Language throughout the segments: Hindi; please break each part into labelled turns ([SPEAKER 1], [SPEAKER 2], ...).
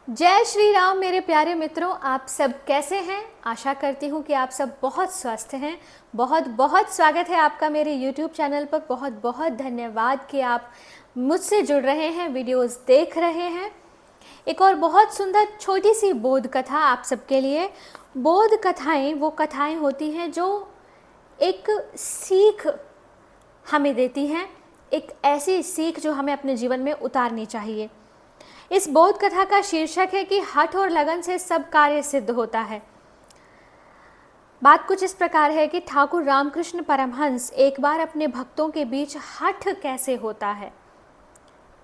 [SPEAKER 1] जय श्री राम मेरे प्यारे मित्रों, आप सब कैसे हैं। आशा करती हूँ कि आप सब बहुत स्वस्थ हैं। बहुत बहुत स्वागत है आपका मेरे YouTube चैनल पर। बहुत बहुत धन्यवाद कि आप मुझसे जुड़ रहे हैं, वीडियोस देख रहे हैं। एक और बहुत सुंदर छोटी सी बोध कथा आप सबके लिए। बोध कथाएं वो कथाएं होती हैं जो एक सीख हमें देती हैं, एक ऐसी सीख जो हमें अपने जीवन में उतारनी चाहिए। इस बोध कथा का शीर्षक है कि हठ और लगन से सब कार्य सिद्ध होता है। बात कुछ इस प्रकार है कि ठाकुर रामकृष्ण परमहंस एक बार अपने भक्तों के बीच हठ कैसे होता है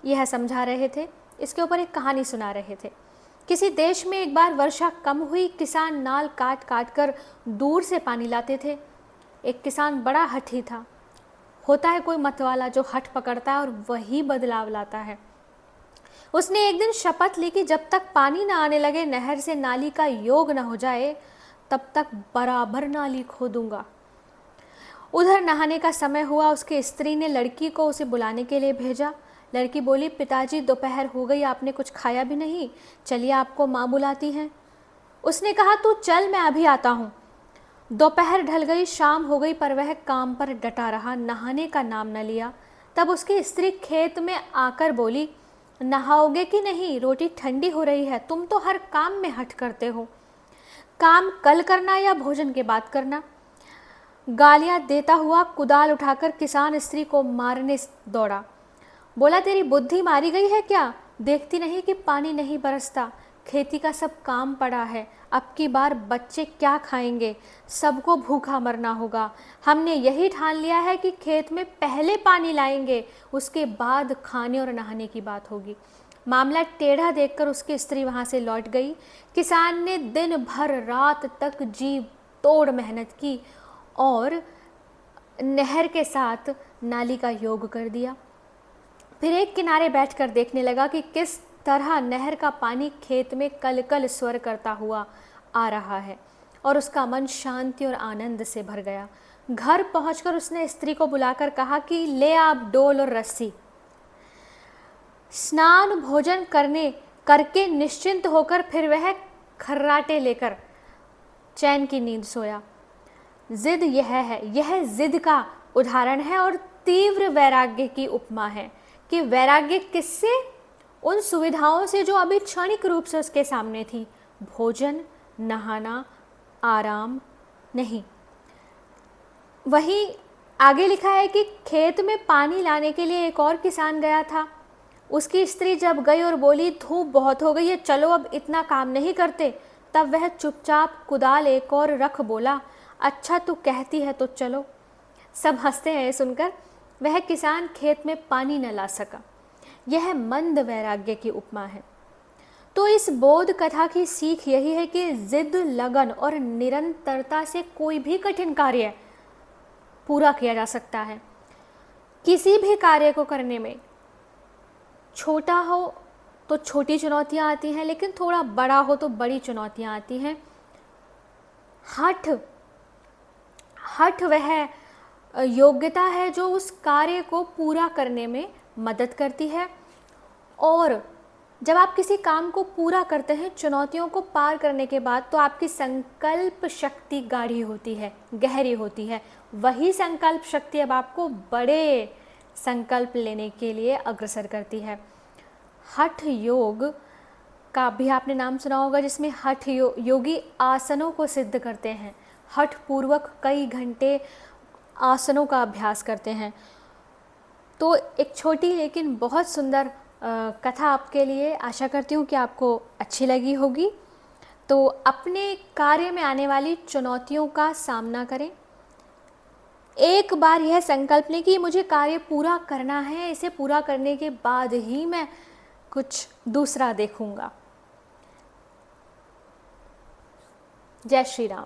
[SPEAKER 1] यह समझा रहे थे। इसके ऊपर एक कहानी सुना रहे थे। किसी देश में एक बार वर्षा कम हुई। किसान नाल काट काट कर दूर से पानी लाते थे। एक किसान बड़ा हठी था। होता है कोई मतवाला जो हठ पकड़ता है और वही बदलाव लाता है। उसने एक दिन शपथ ली कि जब तक पानी ना आने लगे, नहर से नाली का योग न हो जाए, तब तक बराबर नाली खोदूंगा। उधर नहाने का समय हुआ। उसकी स्त्री ने लड़की को उसे बुलाने के लिए भेजा। लड़की बोली, पिताजी दोपहर हो गई, आपने कुछ खाया भी नहीं, चलिए आपको माँ बुलाती हैं। उसने कहा, तू चल, मैं अभी आता हूँ। दोपहर ढल गई, शाम हो गई, पर वह काम पर डटा रहा, नहाने का नाम न लिया। तब उसकी स्त्री खेत में आकर बोली, नहाओगे कि नहीं, रोटी ठंडी हो रही है, तुम तो हर काम में हठ करते हो। काम कल करना या भोजन के बाद करना। गालियां देता हुआ कुदाल उठाकर किसान स्त्री को मारने दौड़ा। बोला, तेरी बुद्धि मारी गई है क्या? देखती नहीं कि पानी नहीं बरसता, खेती का सब काम पड़ा है, अब की बार बच्चे क्या खाएंगे, सबको भूखा मरना होगा। हमने यही ठान लिया है कि खेत में पहले पानी लाएंगे, उसके बाद खाने और नहाने की बात होगी। मामला टेढ़ा देखकर उसकी स्त्री वहाँ से लौट गई। किसान ने दिन भर रात तक जी तोड़ मेहनत की और नहर के साथ नाली का योग कर दिया। फिर एक किनारे बैठकर देखने लगा कि किस तरह नहर का पानी खेत में कल कल स्वर करता हुआ आ रहा है, और उसका मन शांति और आनंद से भर गया। घर पहुंचकर उसने स्त्री को बुलाकर कहा कि ले आप डोल और रस्सी। स्नान भोजन करके निश्चिंत होकर फिर वह खर्राटे लेकर चैन की नींद सोया। जिद यह है, यह जिद का उदाहरण है और तीव्र वैराग्य की उपमा है कि वैराग्य किससे? उन सुविधाओं से जो अभी क्षणिक रूप से उसके सामने थी। भोजन, नहाना, आराम नहीं। वहीं आगे लिखा है कि खेत में पानी लाने के लिए एक और किसान गया था। उसकी स्त्री जब गई और बोली, धूप बहुत हो गई है, चलो अब इतना काम नहीं करते, तब वह चुपचाप कुदाल एक और रख बोला, अच्छा तू कहती है तो चलो। सब हंसते हैं सुनकर। वह किसान खेत में पानी न ला सका। यह मंद वैराग्य की उपमा है। तो इस बोध कथा की सीख यही है कि जिद, लगन और निरंतरता से कोई भी कठिन कार्य पूरा किया जा सकता है। किसी भी कार्य को करने में छोटा हो तो छोटी चुनौतियां आती हैं, लेकिन थोड़ा बड़ा हो तो बड़ी चुनौतियां आती हैं। हठ वह योग्यता है जो उस कार्य को पूरा करने में मदद करती है। और जब आप किसी काम को पूरा करते हैं चुनौतियों को पार करने के बाद, तो आपकी संकल्प शक्ति गाढ़ी होती है, गहरी होती है। वही संकल्प शक्ति अब आपको बड़े संकल्प लेने के लिए अग्रसर करती है। हठ योग का भी आपने नाम सुना होगा, जिसमें हठ योगी आसनों को सिद्ध करते हैं, हठ पूर्वक कई घंटे आसनों का अभ्यास करते हैं। तो एक छोटी लेकिन बहुत सुंदर कथा आपके लिए। आशा करती हूँ कि आपको अच्छी लगी होगी। तो अपने कार्य में आने वाली चुनौतियों का सामना करें। एक बार यह संकल्प लें कि मुझे कार्य पूरा करना है, इसे पूरा करने के बाद ही मैं कुछ दूसरा देखूंगा। जय श्री राम।